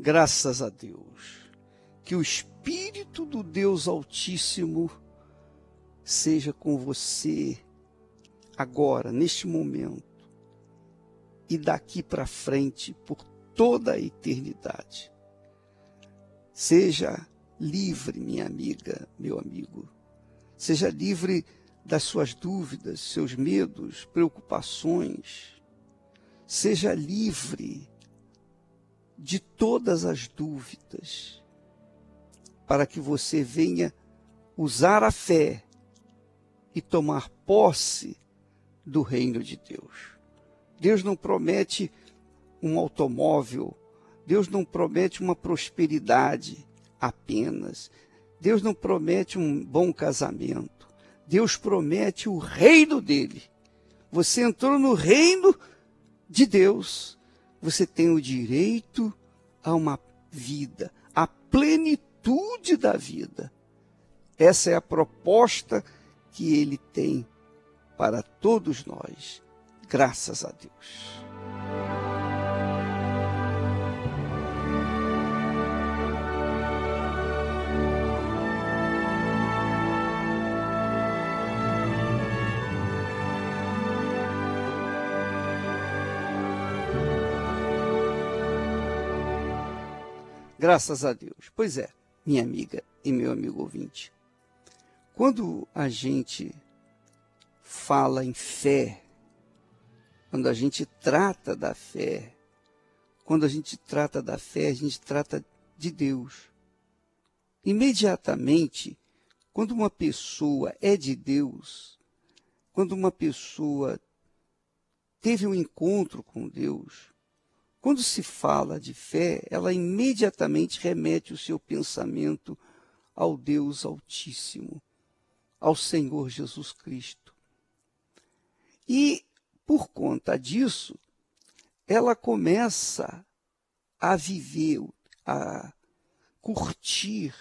Graças a Deus. Que o Espírito do Deus Altíssimo seja com você agora, neste momento, e daqui para frente, por toda a eternidade. Seja livre, minha amiga, meu amigo. Seja livre das suas dúvidas, seus medos, preocupações. Seja livre de todas as dúvidas, para que você venha usar a fé e tomar posse do reino de Deus. Deus não promete um automóvel, Deus não promete uma prosperidade apenas, Deus não promete um bom casamento, Deus promete o reino dele. Você entrou no reino de Deus, você tem o direito a uma vida, a plenitude da vida. Essa é a proposta que ele tem para todos nós, graças a Deus. Graças a Deus. Pois é, minha amiga e meu amigo ouvinte. Quando a gente fala em fé, quando a gente trata da fé, a gente trata de Deus. Imediatamente, quando uma pessoa é de Deus, quando uma pessoa teve um encontro com Deus, quando se fala de fé, ela imediatamente remete o seu pensamento ao Deus Altíssimo, ao Senhor Jesus Cristo. E, por conta disso, ela começa a viver, a curtir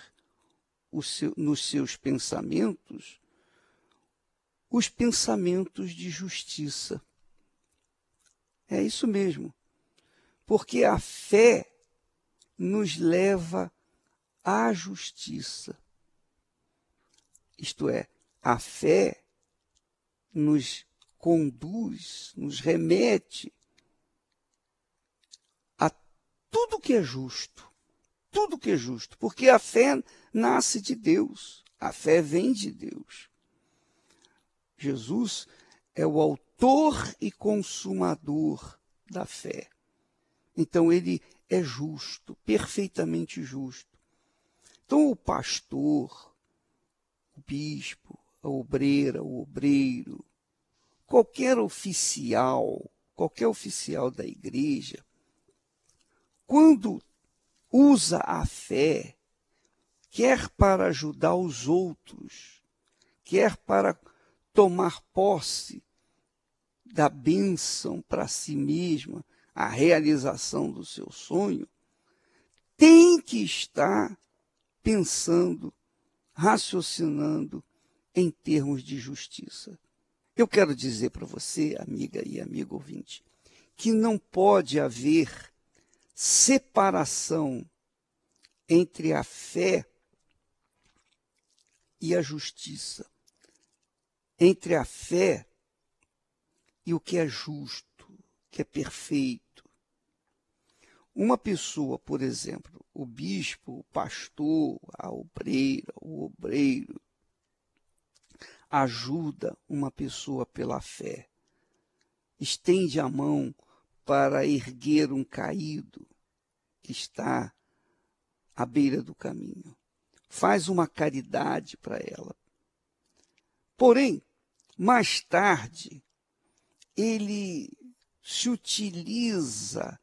nos seus pensamentos, os pensamentos de justiça. É isso mesmo. Porque a fé nos leva à justiça. Isto é, a fé nos conduz, nos remete a tudo que é justo. Tudo que é justo. Porque a fé nasce de Deus. A fé vem de Deus. Jesus é o autor e consumador da fé. Então, ele é justo, perfeitamente justo. Então, o pastor, o bispo, a obreira, o obreiro, qualquer oficial da igreja, quando usa a fé, quer para ajudar os outros, quer para tomar posse da bênção para si mesma, a realização do seu sonho, tem que estar pensando, raciocinando em termos de justiça. Eu quero dizer para você, amiga e amigo ouvinte, que não pode haver separação entre a fé e a justiça, entre a fé e o que é justo, que é perfeito. Uma pessoa, por exemplo, o bispo, o pastor, a obreira, o obreiro, ajuda uma pessoa pela fé, estende a mão para erguer um caído que está à beira do caminho, faz uma caridade para ela. Porém, mais tarde, ele se utiliza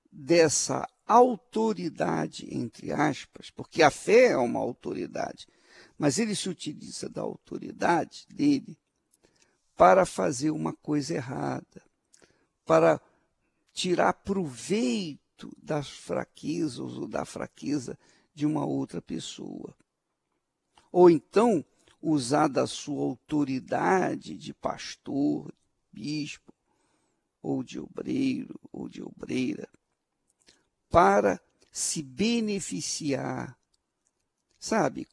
dessa autoridade, entre aspas, porque a fé é uma autoridade, mas ele se utiliza da autoridade dele para fazer uma coisa errada, para tirar proveito das fraquezas ou da fraqueza de uma outra pessoa. Ou então, usar da sua autoridade de pastor, bispo, ou de obreiro, ou de obreira, para se beneficiar, sabe?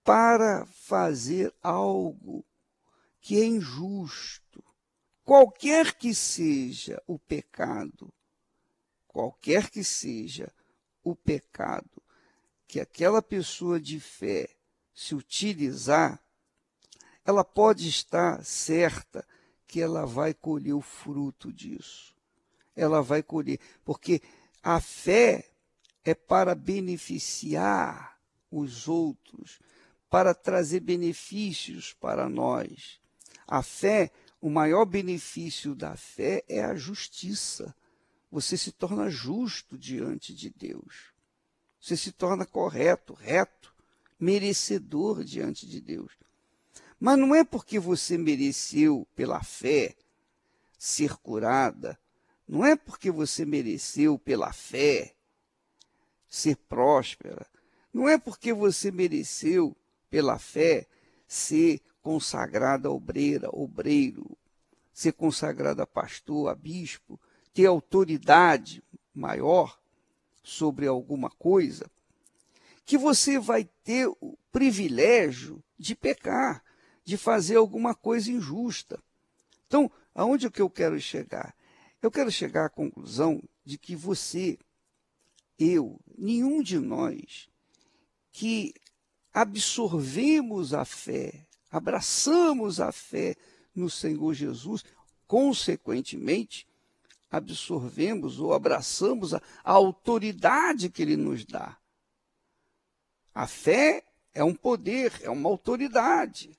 Para fazer algo que é injusto. Qualquer que seja o pecado, qualquer que seja o pecado que aquela pessoa de fé se utilizar, ela pode estar certa que ela vai colher o fruto disso. Ela vai colher, porque a fé é para beneficiar os outros, para trazer benefícios para nós. A fé, o maior benefício da fé é a justiça. Você se torna justo diante de Deus. Você se torna correto, reto, merecedor diante de Deus. Mas não é porque você mereceu pela fé ser curada, não é porque você mereceu pela fé ser próspera, não é porque você mereceu pela fé ser consagrada obreira, obreiro, ser consagrada a pastor, a bispo, ter autoridade maior sobre alguma coisa, que você vai ter o privilégio de pecar, de fazer alguma coisa injusta. Então, aonde é que eu quero chegar? Eu quero chegar à conclusão de que você, eu, nenhum de nós que absorvemos a fé, abraçamos a fé no Senhor Jesus, consequentemente, absorvemos ou abraçamos a autoridade que Ele nos dá. A fé é um poder, é uma autoridade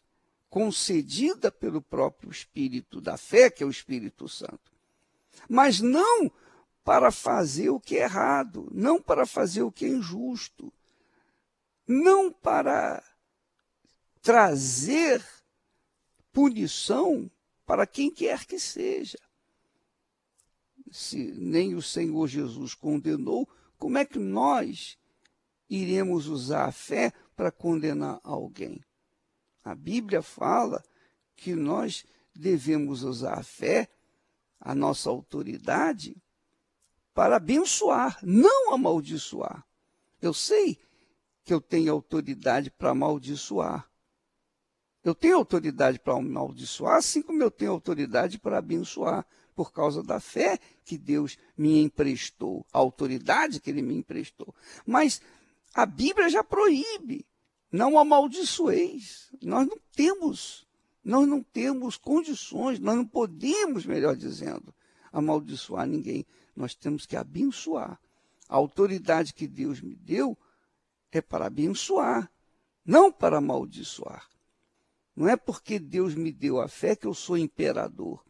concedida pelo próprio Espírito da fé, que é o Espírito Santo. Mas não para fazer o que é errado, não para fazer o que é injusto, não para trazer punição para quem quer que seja. Se nem o Senhor Jesus condenou, como é que nós iremos usar a fé para condenar alguém? A Bíblia fala que nós devemos usar a fé, a nossa autoridade, para abençoar, não amaldiçoar. Eu sei que eu tenho autoridade para amaldiçoar. Eu tenho autoridade para amaldiçoar, assim como eu tenho autoridade para abençoar, por causa da fé que Deus me emprestou, a autoridade que Ele me emprestou. Mas a Bíblia já proíbe, não amaldiçoeis. Nós não temos condições, nós não podemos, melhor dizendo, amaldiçoar ninguém. Nós temos que abençoar. A autoridade que Deus me deu é para abençoar, não para amaldiçoar. Não é porque Deus me deu a fé que eu sou imperador.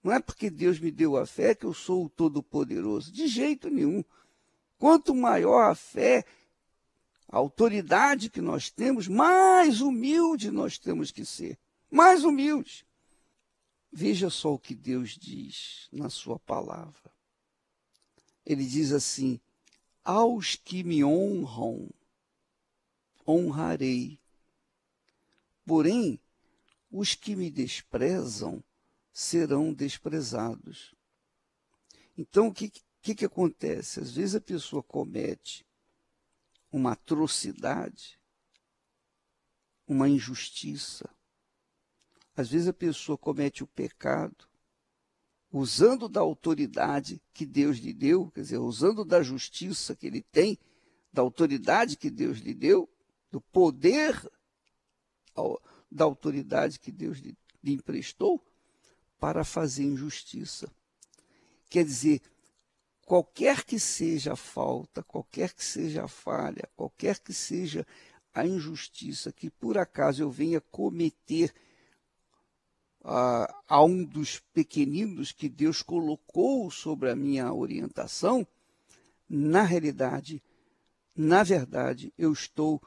Não é porque Deus me deu a fé que eu sou o Todo-Poderoso. De jeito nenhum. Quanto maior a fé, a autoridade que nós temos, mais humilde nós temos que ser. Mais humilde. Veja só o que Deus diz na sua palavra. Ele diz assim: aos que me honram, honrarei. Porém, os que me desprezam serão desprezados. Então, o que acontece? Às vezes a pessoa comete uma atrocidade, uma injustiça. Às vezes a pessoa comete o pecado, usando da autoridade que Deus lhe deu, quer dizer, usando da justiça que ele tem, da autoridade que Deus lhe deu, do poder, da autoridade que Deus lhe emprestou, para fazer injustiça. Quer dizer, qualquer que seja a falta, qualquer que seja a falha, qualquer que seja a injustiça que por acaso eu venha cometer a um dos pequeninos que Deus colocou sobre a minha orientação, na realidade, na verdade, eu estou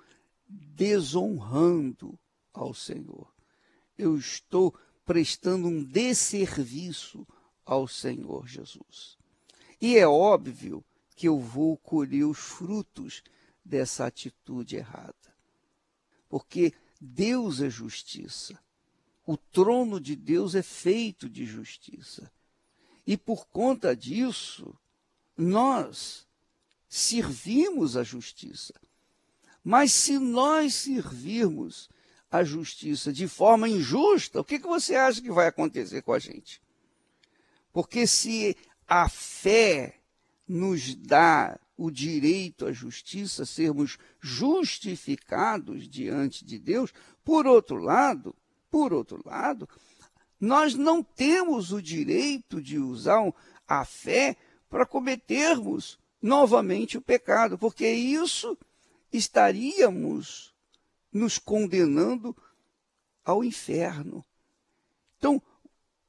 desonrando ao Senhor. Eu estou prestando um desserviço ao Senhor Jesus. E é óbvio que eu vou colher os frutos dessa atitude errada. Porque Deus é justiça. O trono de Deus é feito de justiça. E por conta disso, nós servimos a justiça. Mas se nós servirmos a justiça de forma injusta, o que você acha que vai acontecer com a gente? Porque se a fé nos dá o direito à justiça, sermos justificados diante de Deus, por outro lado, nós não temos o direito de usar a fé para cometermos novamente o pecado, porque isso estaríamos nos condenando ao inferno. Então,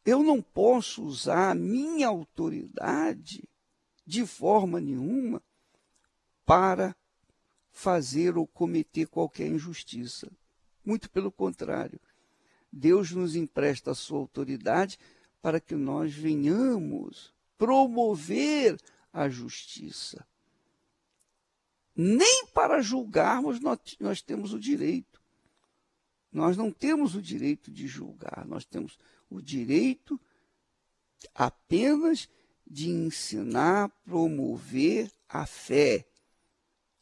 eu não posso usar a minha autoridade de forma nenhuma para fazer ou cometer qualquer injustiça. Muito pelo contrário. Deus nos empresta a sua autoridade para que nós venhamos promover a justiça. Nem para julgarmos nós temos o direito. Nós não temos o direito de julgar, nós temos o direito apenas de ensinar, promover a fé,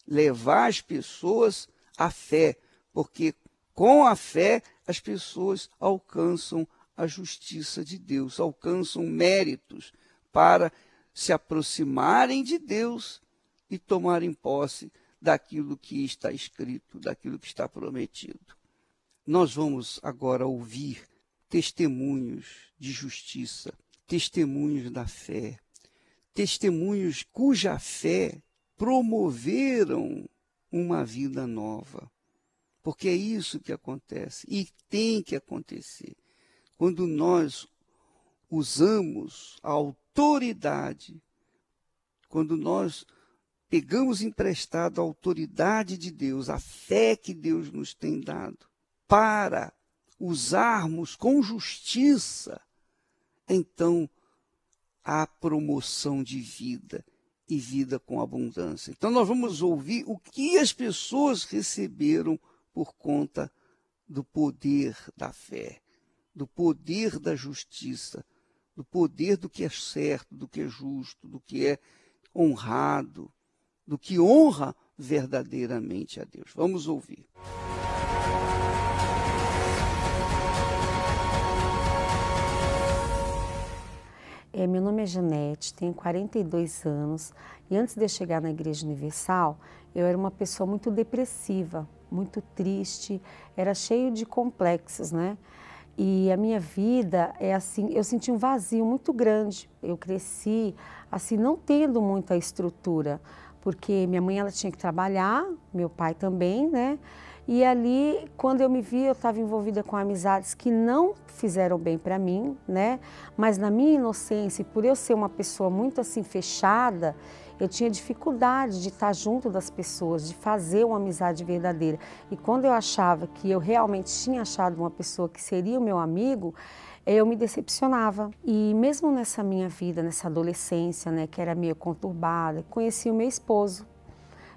levar as pessoas à fé, porque com a fé as pessoas alcançam a justiça de Deus, alcançam méritos para se aproximarem de Deus e tomarem posse daquilo que está escrito, daquilo que está prometido. Nós vamos agora ouvir testemunhos de justiça, testemunhos da fé, testemunhos cuja fé promoveram uma vida nova. Porque é isso que acontece e tem que acontecer. Quando nós usamos a autoridade, quando nós pegamos emprestado a autoridade de Deus, a fé que Deus nos tem dado, para usarmos com justiça, então há promoção de vida e vida com abundância. Então nós vamos ouvir o que as pessoas receberam por conta do poder da fé, do poder da justiça, do poder do que é certo, do que é justo, do que é honrado, do que honra verdadeiramente a Deus. Vamos ouvir. Meu nome é Janete, tenho 42 anos e antes de eu chegar na Igreja Universal, eu era uma pessoa muito depressiva, muito triste, era cheio de complexos, né? E a minha vida é assim, eu senti um vazio muito grande. Eu cresci assim, não tendo muita estrutura, porque minha mãe ela tinha que trabalhar, meu pai também, né? E ali, quando eu me vi, eu estava envolvida com amizades que não fizeram bem para mim, né? Mas na minha inocência, e por eu ser uma pessoa muito assim fechada, eu tinha dificuldade de estar junto das pessoas, de fazer uma amizade verdadeira. E quando eu achava que eu realmente tinha achado uma pessoa que seria o meu amigo, eu me decepcionava. E mesmo nessa minha vida, nessa adolescência, né, que era meio conturbada, conheci o meu esposo.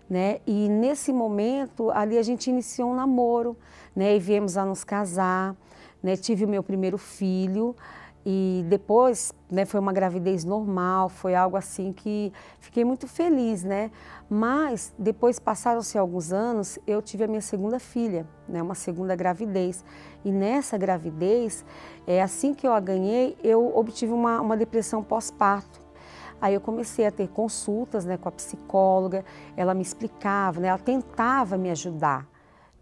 Né? E nesse momento, ali a gente iniciou um namoro, né? E viemos a nos casar, né? Tive o meu primeiro filho e depois, né, foi uma gravidez normal, foi algo assim que fiquei muito feliz, né? Mas depois, passaram-se alguns anos, eu tive a minha segunda filha, né? Uma segunda gravidez. E nessa gravidez, assim que eu a ganhei, eu obtive uma depressão pós-parto. Aí eu comecei a ter consultas, né, com a psicóloga, ela me explicava, né, ela tentava me ajudar.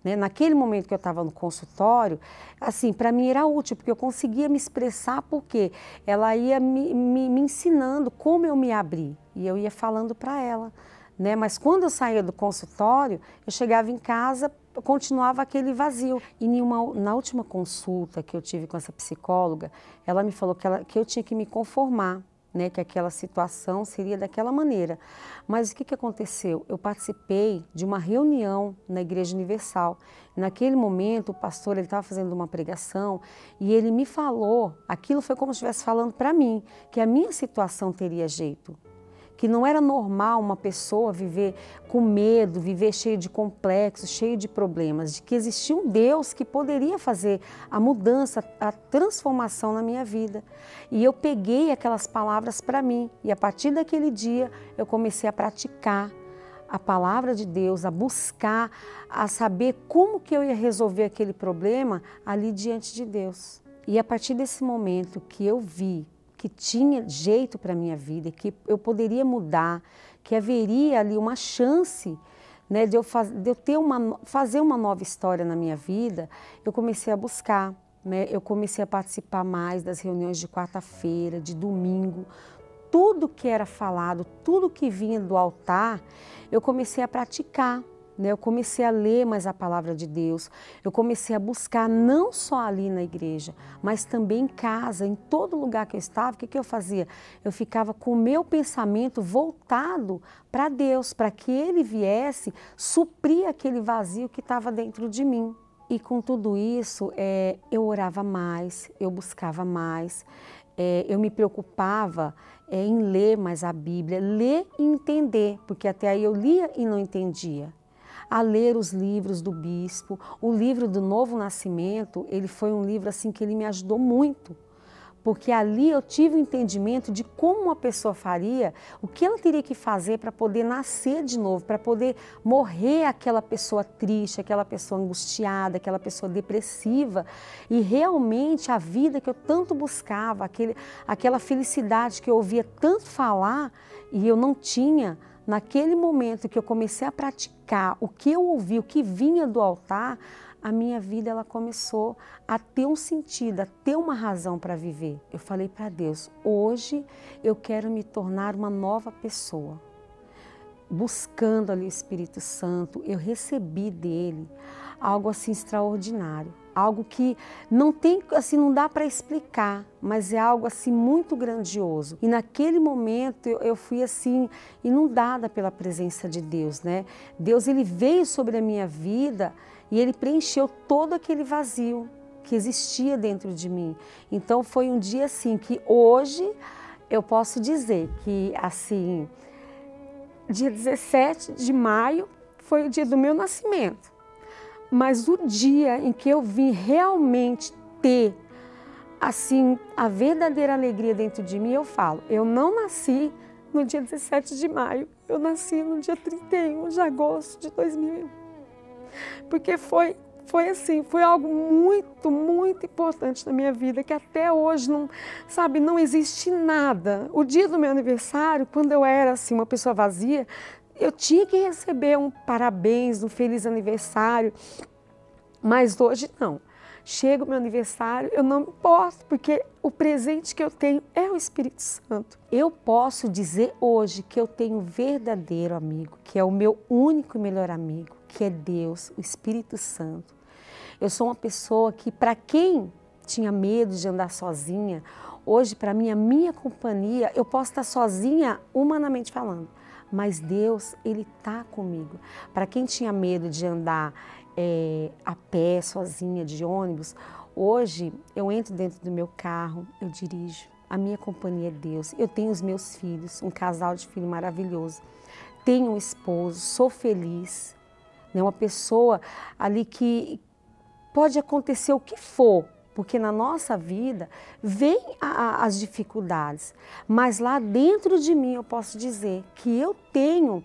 Né? Naquele momento que eu estava no consultório, assim, para mim era útil, porque eu conseguia me expressar, porque ela ia me ensinando como eu me abrir, e eu ia falando para ela. Né? Mas quando eu saía do consultório, eu chegava em casa, continuava aquele vazio. E na última consulta que eu tive com essa psicóloga, ela me falou que eu tinha que me conformar. Né, que aquela situação seria daquela maneira. Mas o que aconteceu? Eu participei de uma reunião na Igreja Universal. Naquele momento, o pastor estava fazendo uma pregação e ele me falou, aquilo foi como se estivesse falando para mim, que a minha situação teria jeito, que não era normal uma pessoa viver com medo, viver cheio de complexos, cheio de problemas, de que existia um Deus que poderia fazer a mudança, a transformação na minha vida. E eu peguei aquelas palavras para mim e a partir daquele dia eu comecei a praticar a palavra de Deus, a buscar, a saber como que eu ia resolver aquele problema ali diante de Deus. E a partir desse momento que eu vi que tinha jeito para a minha vida, que eu poderia mudar, que haveria ali uma chance, né, de eu fazer uma nova história na minha vida, eu comecei a buscar, né, eu comecei a participar mais das reuniões de quarta-feira, de domingo. Tudo que era falado, tudo que vinha do altar, eu comecei a praticar. Eu comecei a ler mais a palavra de Deus, eu comecei a buscar não só ali na igreja, mas também em casa, em todo lugar que eu estava. O que eu fazia? Eu ficava com o meu pensamento voltado para Deus, para que Ele viesse suprir aquele vazio que estava dentro de mim. E com tudo isso, eu orava mais, eu buscava mais, eu me preocupava em ler mais a Bíblia, ler e entender, porque até aí eu lia e não entendia. A ler os livros do bispo, o livro do Novo Nascimento, ele foi um livro assim que ele me ajudou muito, porque ali eu tive o entendimento de como uma pessoa faria, o que ela teria que fazer para poder nascer de novo, para poder morrer aquela pessoa triste, aquela pessoa angustiada, aquela pessoa depressiva, e realmente a vida que eu tanto buscava, aquela felicidade que eu ouvia tanto falar e eu não tinha. Naquele momento que eu comecei a praticar o que eu ouvi, o que vinha do altar, a minha vida ela começou a ter um sentido, a ter uma razão para viver. Eu falei para Deus, hoje eu quero me tornar uma nova pessoa. Buscando ali o Espírito Santo, eu recebi dele algo assim extraordinário. Algo que não tem, assim, não dá para explicar, mas é algo assim muito grandioso. E naquele momento eu fui assim inundada pela presença de Deus, né? Deus ele veio sobre a minha vida e ele preencheu todo aquele vazio que existia dentro de mim. Então foi um dia assim que hoje eu posso dizer que assim, dia 17 de maio foi o dia do meu nascimento. Mas o dia em que eu vim realmente ter assim a verdadeira alegria dentro de mim, eu falo, eu não nasci no dia 17 de maio, eu nasci no dia 31 de agosto de 2001. Porque foi assim, foi algo muito, muito importante na minha vida, que até hoje não existe nada. O dia do meu aniversário, quando eu era assim uma pessoa vazia, eu tinha que receber um parabéns, um feliz aniversário, mas hoje não. Chega o meu aniversário, eu não me importo, porque o presente que eu tenho é o Espírito Santo. Eu posso dizer hoje que eu tenho um verdadeiro amigo, que é o meu único e melhor amigo, que é Deus, o Espírito Santo. Eu sou uma pessoa que, para quem tinha medo de andar sozinha, hoje, para mim, a minha companhia, eu posso estar sozinha, humanamente falando, mas Deus, Ele está comigo. Para quem tinha medo de andar a pé, sozinha, de ônibus, hoje eu entro dentro do meu carro, eu dirijo. A minha companhia é Deus. Eu tenho os meus filhos, um casal de filho maravilhoso. Tenho um esposo, sou feliz. Né? Uma pessoa ali que pode acontecer o que for, porque na nossa vida vem as dificuldades, mas lá dentro de mim eu posso dizer que eu tenho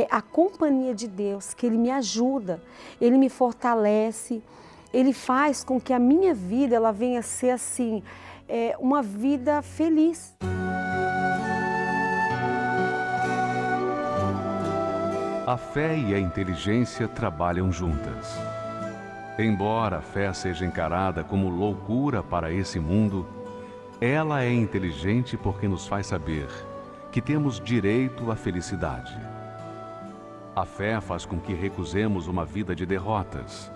a companhia de Deus, que Ele me ajuda, Ele me fortalece, Ele faz com que a minha vida ela venha a ser assim, uma vida feliz. A fé e a inteligência trabalham juntas. Embora a fé seja encarada como loucura para esse mundo, ela é inteligente porque nos faz saber que temos direito à felicidade. A fé faz com que recusemos uma vida de derrotas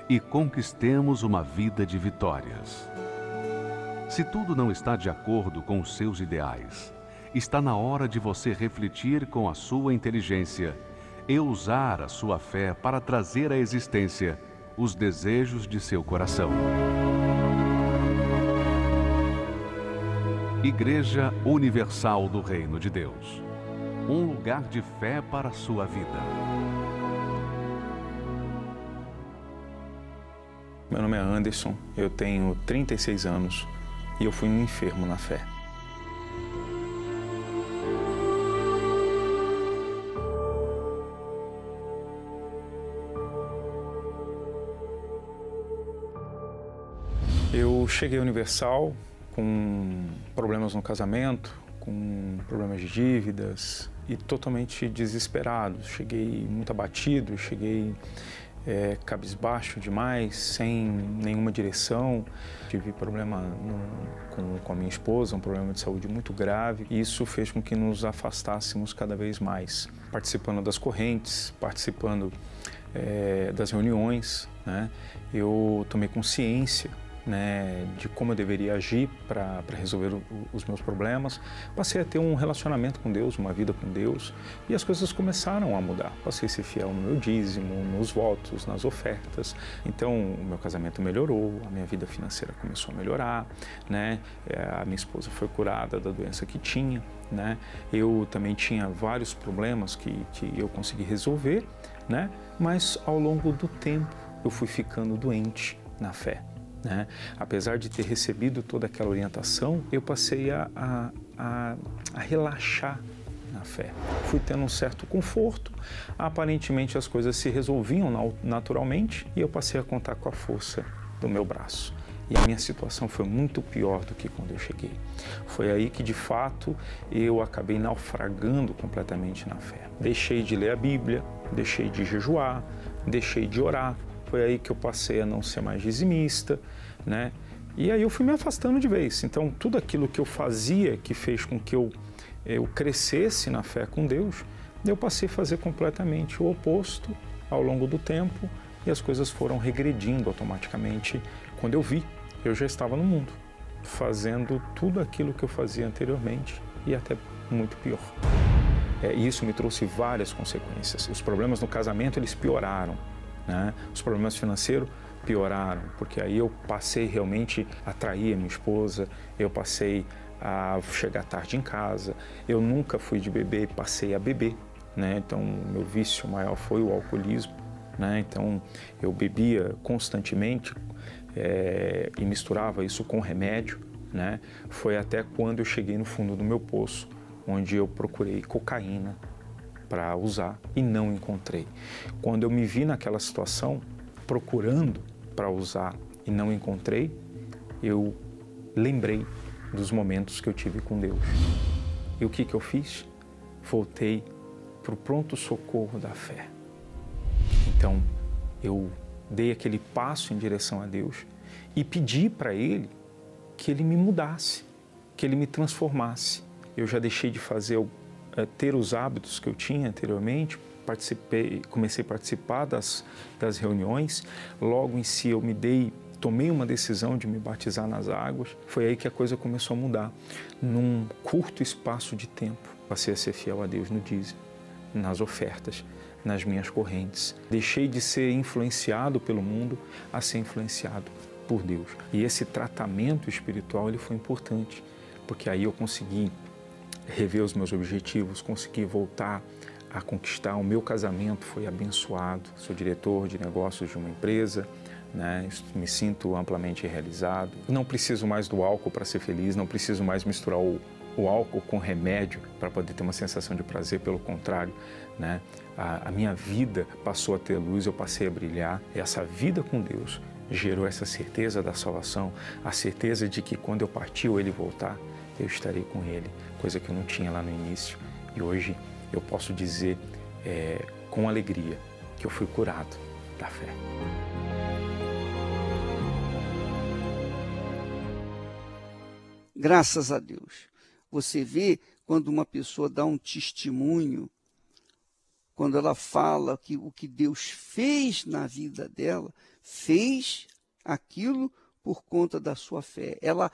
e conquistemos uma vida de vitórias. Se tudo não está de acordo com os seus ideais, está na hora de você refletir com a sua inteligência e usar a sua fé para trazer à existência os desejos de seu coração. Igreja Universal do Reino de Deus. um lugar de fé para a sua vida. Meu nome é Anderson, eu tenho 36 anos e eu fui um enfermo na fé. Eu cheguei à Universal com problemas no casamento, com problemas de dívidas e totalmente desesperado. Cheguei muito abatido, cheguei cabisbaixo demais, sem nenhuma direção. Tive problema com a minha esposa, um problema de saúde muito grave. E isso fez com que nos afastássemos cada vez mais, participando das correntes, participando das reuniões, né? Eu tomei consciência, né, de como eu deveria agir para resolver os meus problemas. Passei a ter um relacionamento com Deus, uma vida com Deus, e as coisas começaram a mudar. Passei a ser fiel no meu dízimo, nos votos, nas ofertas. Então, o meu casamento melhorou, a minha vida financeira começou a melhorar, né? A minha esposa foi curada da doença que tinha, né? Eu também tinha vários problemas que eu consegui resolver, né? Mas, ao longo do tempo, eu fui ficando doente na fé, né? Apesar de ter recebido toda aquela orientação, eu passei a relaxar na fé. Fui tendo um certo conforto, aparentemente as coisas se resolviam naturalmente e eu passei a contar com a força do meu braço. E a minha situação foi muito pior do que quando eu cheguei. Foi aí que, de fato, eu acabei naufragando completamente na fé. Deixei de ler a Bíblia, deixei de jejuar, deixei de orar. Foi aí que eu passei a não ser mais dizimista, né? E aí eu fui me afastando de vez. Então, tudo aquilo que eu fazia, que fez com que eu crescesse na fé com Deus, eu passei a fazer completamente o oposto ao longo do tempo e as coisas foram regredindo automaticamente. Quando eu vi, eu já estava no mundo, fazendo tudo aquilo que eu fazia anteriormente e até muito pior. E isso me trouxe várias consequências. Os problemas no casamento, eles pioraram, né? Os problemas financeiros pioraram, porque aí eu passei realmente a trair a minha esposa, eu passei a chegar tarde em casa, eu nunca fui de beber, passei a beber, né? Então, meu vício maior foi o alcoolismo, né? Então, eu bebia constantemente e misturava isso com remédio, né? Foi até quando eu cheguei no fundo do meu poço, onde eu procurei cocaína para usar e não encontrei. Quando eu me vi naquela situação, procurando para usar e não encontrei, eu lembrei dos momentos que eu tive com Deus. E o que eu fiz? Voltei para o pronto-socorro da fé. Então, eu dei aquele passo em direção a Deus e pedi para Ele que Ele me mudasse, que Ele me transformasse. Eu já deixei de ter os hábitos que eu tinha anteriormente, comecei a participar das reuniões, logo em si eu tomei uma decisão de me batizar nas águas, foi aí que a coisa começou a mudar. Num curto espaço de tempo, passei a ser fiel a Deus no dízimo, nas ofertas, nas minhas correntes. Deixei de ser influenciado pelo mundo a ser influenciado por Deus. E esse tratamento espiritual ele foi importante, porque aí eu consegui rever os meus objetivos, consegui voltar a conquistar. O meu casamento foi abençoado. Sou diretor de negócios de uma empresa, né? Me sinto amplamente realizado. Não preciso mais do álcool para ser feliz, não preciso mais misturar o álcool com remédio para poder ter uma sensação de prazer, pelo contrário, né? A minha vida passou a ter luz, eu passei a brilhar. E essa vida com Deus gerou essa certeza da salvação, a certeza de que quando eu partir ou Ele voltar, eu estarei com Ele, coisa que eu não tinha lá no início. E hoje eu posso dizer com alegria que eu fui curado da fé. Graças a Deus. Você vê quando uma pessoa dá um testemunho, quando ela fala que o que Deus fez na vida dela, fez aquilo por conta da sua fé. Ela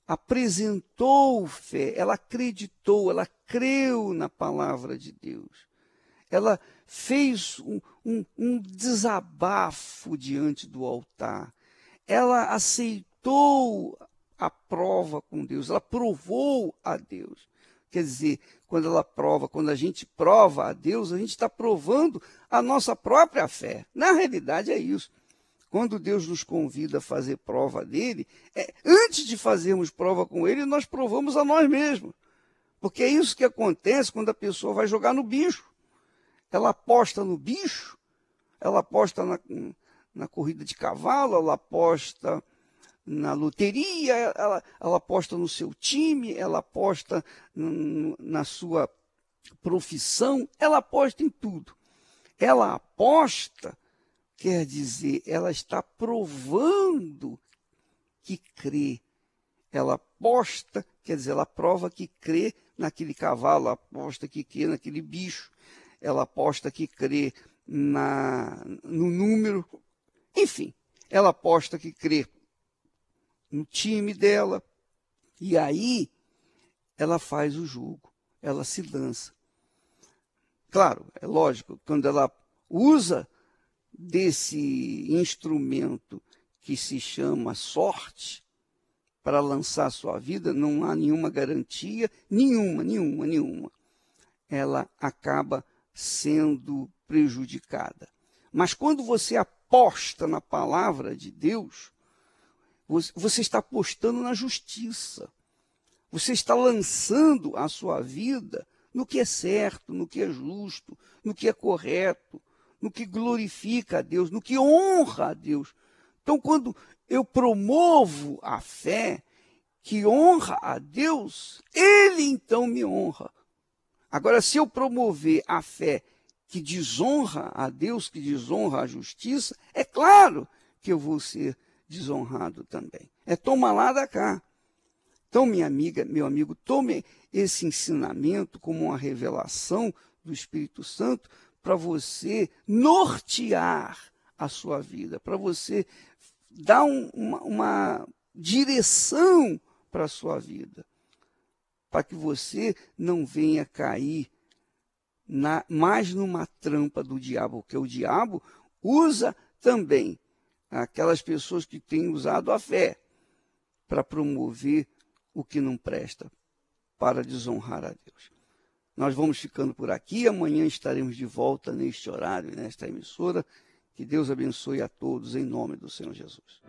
apresentou fé, ela acreditou, ela creu na palavra de Deus. Ela fez um desabafo diante do altar. Ela aceitou a prova com Deus, ela provou a Deus. Quer dizer, quando a gente prova a Deus, a gente está provando a nossa própria fé. Na realidade é isso. Quando Deus nos convida a fazer prova dele, antes de fazermos prova com ele, nós provamos a nós mesmos. Porque é isso que acontece quando a pessoa vai jogar no bicho. Ela aposta no bicho, ela aposta na corrida de cavalo, ela aposta na loteria, ela aposta no seu time, ela aposta na sua profissão, ela aposta em tudo. Ela aposta, quer dizer, ela está provando que crê. Ela aposta, quer dizer, ela prova que crê naquele cavalo, ela aposta que crê naquele bicho, ela aposta que crê no número, enfim, ela aposta que crê no time dela, e aí ela faz o jogo, ela se lança. Claro, é lógico, quando ela usa desse instrumento que se chama sorte para lançar a sua vida, não há nenhuma garantia, nenhuma. Ela acaba sendo prejudicada. Mas quando você aposta na palavra de Deus, você está apostando na justiça. Você está lançando a sua vida no que é certo, no que é justo, no que é correto, no que glorifica a Deus, no que honra a Deus. Então, quando eu promovo a fé que honra a Deus, ele então me honra. Agora, se eu promover a fé que desonra a Deus, que desonra a justiça, é claro que eu vou ser desonrado também. É toma lá da cá. Então, minha amiga, meu amigo, tome esse ensinamento como uma revelação do Espírito Santo para você nortear a sua vida, para você dar uma direção para a sua vida, para que você não venha cair mais numa trampa do diabo, porque o diabo usa também aquelas pessoas que têm usado a fé para promover o que não presta, para desonrar a Deus. Nós vamos ficando por aqui, amanhã estaremos de volta neste horário, nesta emissora. Que Deus abençoe a todos, em nome do Senhor Jesus.